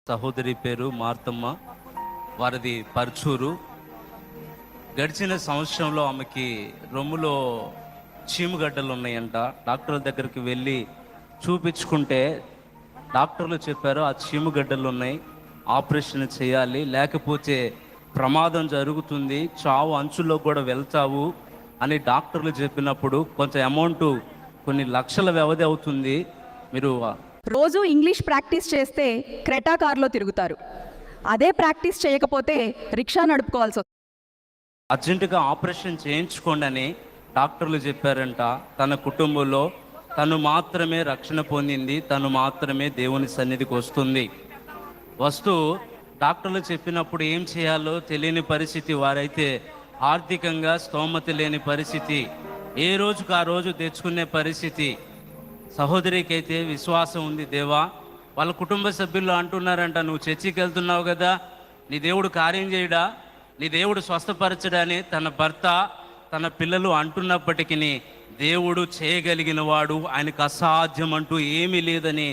సహోదరి పేరు మార్తమ్మ, వారిది పర్చూరు. గడిచిన సంవత్సరంలో ఆమెకి రొమ్ములో చీముగడ్డలు ఉన్నాయంట. డాక్టర్ల దగ్గరికి వెళ్ళి చూపించుకుంటే డాక్టర్లు చెప్పారు ఆ చీముగడ్డలు ఉన్నాయి, ఆపరేషన్ చేయాలి, లేకపోతే ప్రమాదం జరుగుతుంది, చావు అంచుల్లో కూడా వెళ్తావు అని డాక్టర్లు చెప్పినప్పుడు కొంచెం అమౌంట్, కొన్ని లక్షల వ్యవధి అవుతుంది. మీరు రోజు ఇంగ్లీష్ ప్రాక్టీస్ చేస్తే క్రెటా కార్లో తిరుగుతారు. అదే ప్రాక్టీస్ చేయకపోతే రిక్షా నడుపుకోవాల్సి వస్తుంది. అర్జెంటుగా ఆపరేషన్ చేయించుకోండి అని డాక్టర్లు చెప్పారంట. తన కుటుంబంలో తను మాత్రమే రక్షణ పొందింది, తను మాత్రమే దేవుని సన్నిధికి వస్తూ డాక్టర్లు చెప్పినప్పుడు ఏం చేయాలో తెలియని పరిస్థితి. వారైతే ఆర్థికంగా స్తోమత లేని పరిస్థితి, ఏ రోజుకు ఆ రోజు తెచ్చుకునే పరిస్థితి. సహోదరికి అయితే విశ్వాసం ఉంది. దేవా, వాళ్ళ కుటుంబ సభ్యులు అంటున్నారంట, నువ్వు చర్చికి వెళ్తున్నావు కదా, నీ దేవుడు కార్యం చేయడా, నీ దేవుడు స్వస్థపరచడని తన భర్త తన పిల్లలు అంటున్నప్పటికీ దేవుడు చేయగలిగిన వాడు, ఆయనకు అసాధ్యం అంటూ ఏమీ లేదని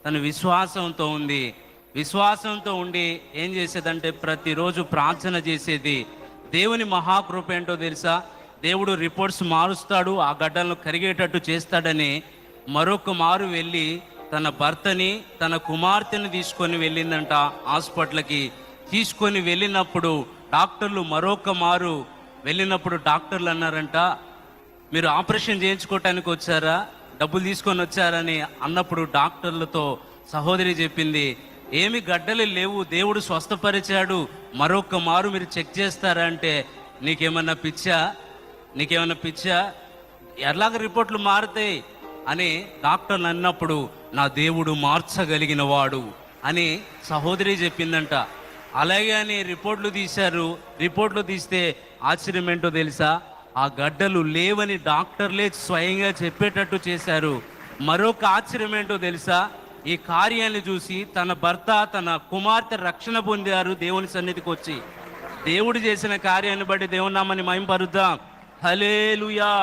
తన విశ్వాసంతో ఉంది. విశ్వాసంతో ఉండి ఏం చేసేదంటే ప్రతిరోజు ప్రార్థన చేసేది. దేవుని మహాకృప ఏంటో తెలుసా, దేవుడు రిపోర్ట్స్ మారుస్తాడు, ఆ గడ్డలను కరిగేటట్టు చేస్తాడని మరొక మారు వెళ్ళి తన భర్తని తన కుమార్తెని తీసుకొని వెళ్ళిందంట హాస్పిటల్కి. తీసుకొని వెళ్ళినప్పుడు డాక్టర్లు మరొక మారు వెళ్ళినప్పుడు డాక్టర్లు అన్నారంట, మీరు ఆపరేషన్ చేయించుకోవటానికి వచ్చారా, డబ్బులు తీసుకొని వచ్చారని అన్నప్పుడు డాక్టర్లతో సహోదరి చెప్పింది, ఏమి గడ్డలు లేవు, దేవుడు స్వస్థపరిచాడు, మరొక మారు మీరు చెక్ చేస్తారా అంటే, నీకేమన్నా పిచ్చా, ఎలాగ రిపోర్ట్లు మారుతాయి అని డాక్టర్లు అన్నప్పుడు, నా దేవుడు మార్చగలిగిన వాడు అని సహోదరి చెప్పిందంట. అలాగే అని రిపోర్ట్లు తీశారు. రిపోర్ట్లు తీస్తే ఆశ్చర్యం ఏంటో తెలుసా, ఆ గడ్డలు లేవని డాక్టర్లే స్వయంగా చెప్పేటట్టు చేశారు. మరొక ఆశ్చర్యం ఏంటో తెలుసా, ఈ కార్యాన్ని చూసి తన భర్త తన కుమార్తె రక్షణ పొందారు దేవుని సన్నిధికి వచ్చి. దేవుడు చేసిన కార్యాన్ని బట్టి దేవుని నామాన్ని మహిమపరుద్దాం. హల్లెలూయా.